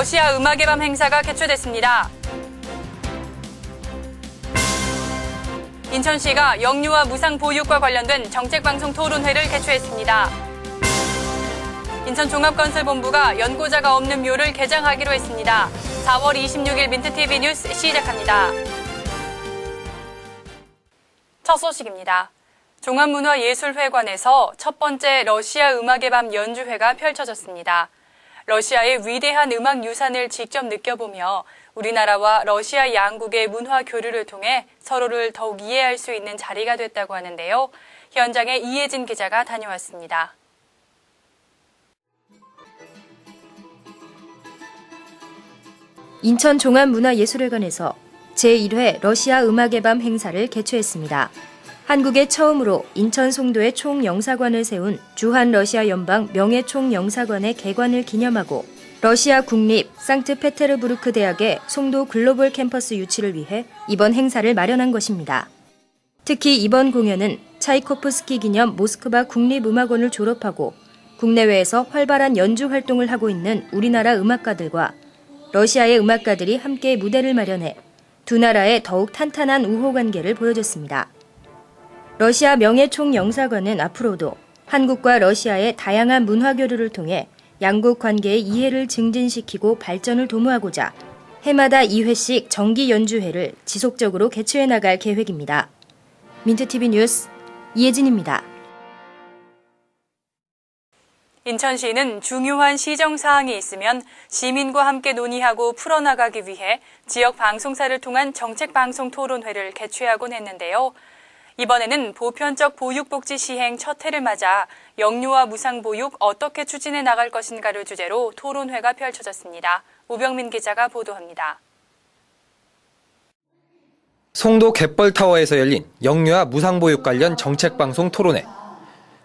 러시아 음악의 밤 행사가 개최됐습니다. 인천시가 영유아 무상 보육과 관련된 정책방송 토론회를 개최했습니다. 인천종합건설본부가 연고자가 없는 묘를 개장하기로 했습니다. 4월 26일 민트TV 뉴스 시작합니다. 첫 소식입니다. 종합문화예술회관에서 첫 번째 러시아 음악의 밤 연주회가 펼쳐졌습니다. 러시아의 위대한 음악 유산을 직접 느껴보며 우리나라와 러시아 양국의 문화 교류를 통해 서로를 더욱 이해할 수 있는 자리가 됐다고 하는데요. 현장에 이혜진 기자가 다녀왔습니다. 인천종합문화예술회관에서 제1회 러시아 음악의 밤 행사를 개최했습니다. 한국의 처음으로 인천 송도에 총영사관을 세운 주한 러시아 연방 명예총영사관의 개관을 기념하고 러시아 국립 상트페테르부르크 대학의 송도 글로벌 캠퍼스 유치를 위해 이번 행사를 마련한 것입니다. 특히 이번 공연은 차이코프스키 기념 모스크바 국립음악원을 졸업하고 국내외에서 활발한 연주 활동을 하고 있는 우리나라 음악가들과 러시아의 음악가들이 함께 무대를 마련해 두 나라의 더욱 탄탄한 우호 관계를 보여줬습니다. 러시아 명예총영사관은 앞으로도 한국과 러시아의 다양한 문화 교류를 통해 양국 관계의 이해를 증진시키고 발전을 도모하고자 해마다 2회씩 정기 연주회를 지속적으로 개최해 나갈 계획입니다. 민트TV 뉴스 이혜진입니다. 인천시는 중요한 시정사항이 있으면 시민과 함께 논의하고 풀어나가기 위해 지역 방송사를 통한 정책방송 토론회를 개최하곤 했는데요. 이번에는 보편적 보육복지 시행 첫 해를 맞아 영유아 무상보육 어떻게 추진해 나갈 것인가를 주제로 토론회가 펼쳐졌습니다. 우병민 기자가 보도합니다. 송도 갯벌타워에서 열린 영유아 무상보육 관련 정책방송 토론회.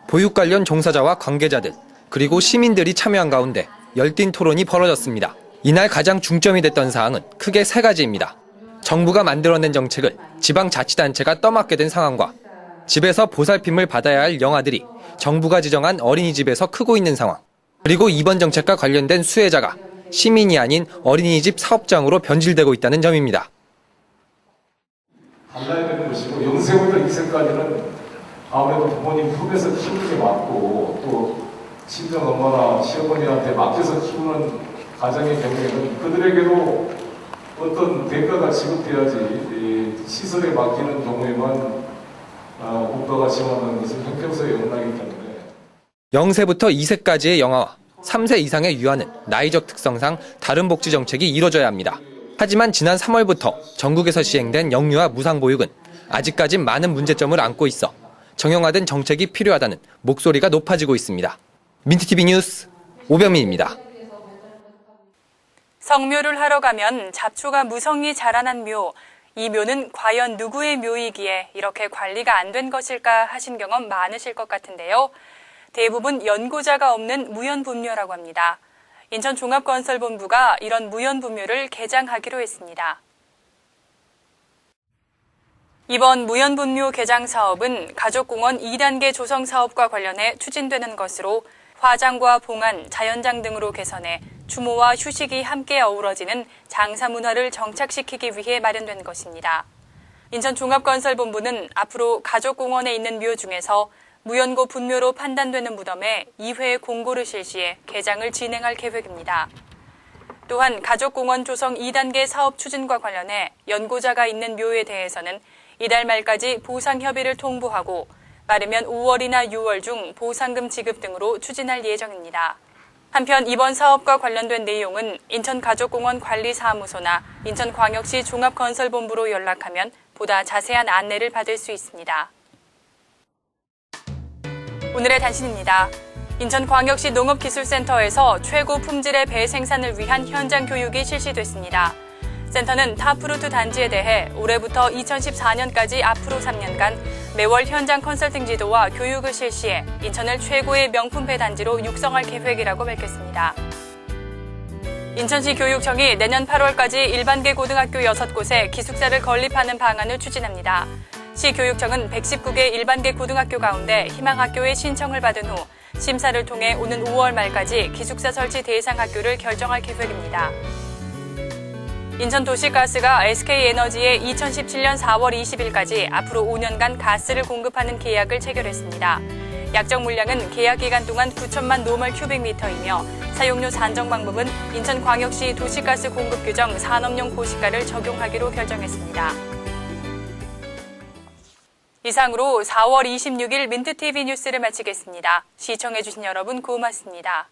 보육 관련 종사자와 관계자들, 그리고 시민들이 참여한 가운데 열띤 토론이 벌어졌습니다. 이날 가장 중점이 됐던 사항은 크게 세 가지입니다. 정부가 만들어낸 정책을 지방자치단체가 떠맡게 된 상황과 집에서 보살핌을 받아야 할 영아들이 정부가 지정한 어린이집에서 크고 있는 상황, 그리고 이번 정책과 관련된 수혜자가 시민이 아닌 어린이집 사업장으로 변질되고 있다는 점입니다. 달라야 되는 것이고 0세부터 2세까지는 아무래도 부모님 품에서 키우는 게 맞고 또 친정엄마나 시어머니한테 맡겨서 키우는 가정의 경우에는 그들에게도 어떤 대가가 지급돼야지 시설에 맡기는 경우에만 국가가 지원하는 것은 형평성에 어긋나기 때문에 0세부터 2세까지의 영아와 3세 이상의 유아는 나이적 특성상 다른 복지 정책이 이뤄져야 합니다. 하지만 지난 3월부터 전국에서 시행된 영유아 무상보육은 아직까진 많은 문제점을 안고 있어 정형화된 정책이 필요하다는 목소리가 높아지고 있습니다. 민트TV 뉴스 오병민입니다. 성묘를 하러 가면 잡초가 무성히 자라난 묘. 이 묘는 과연 누구의 묘이기에 이렇게 관리가 안 된 것일까 하신 경험 많으실 것 같은데요. 대부분 연고자가 없는 무연분묘라고 합니다. 인천종합건설본부가 이런 무연분묘를 개장하기로 했습니다. 이번 무연분묘 개장 사업은 가족공원 2단계 조성 사업과 관련해 추진되는 것으로 화장과 봉안, 자연장 등으로 개선해 추모와 휴식이 함께 어우러지는 장사 문화를 정착시키기 위해 마련된 것입니다. 인천종합건설본부는 앞으로 가족공원에 있는 묘 중에서 무연고 분묘로 판단되는 무덤에 2회 공고를 실시해 개장을 진행할 계획입니다. 또한 가족공원 조성 2단계 사업 추진과 관련해 연고자가 있는 묘에 대해서는 이달 말까지 보상 협의를 통보하고 빠르면 5월이나 6월 중 보상금 지급 등으로 추진할 예정입니다. 한편 이번 사업과 관련된 내용은 인천가족공원 관리사무소나 인천광역시 종합건설본부로 연락하면 보다 자세한 안내를 받을 수 있습니다. 오늘의 단신입니다. 인천광역시 농업기술센터에서 최고 품질의 배 생산을 위한 현장 교육이 실시됐습니다. 센터는 타프루트 단지에 대해 올해부터 2014년까지 앞으로 3년간 매월 현장 컨설팅 지도와 교육을 실시해 인천을 최고의 명품 배 단지로 육성할 계획이라고 밝혔습니다. 인천시 교육청이 내년 8월까지 일반계 고등학교 6곳에 기숙사를 건립하는 방안을 추진합니다. 시 교육청은 119개 일반계 고등학교 가운데 희망학교에 신청을 받은 후 심사를 통해 오는 5월 말까지 기숙사 설치 대상 학교를 결정할 계획입니다. 인천도시가스가 SK에너지에 2017년 4월 20일까지 앞으로 5년간 가스를 공급하는 계약을 체결했습니다. 약정 물량은 계약 기간 동안 9천만 노멀 큐빅미터이며 사용료 산정 방법은 인천광역시 도시가스 공급 규정 산업용 고시가를 적용하기로 결정했습니다. 이상으로 4월 26일 민트TV 뉴스를 마치겠습니다. 시청해주신 여러분 고맙습니다.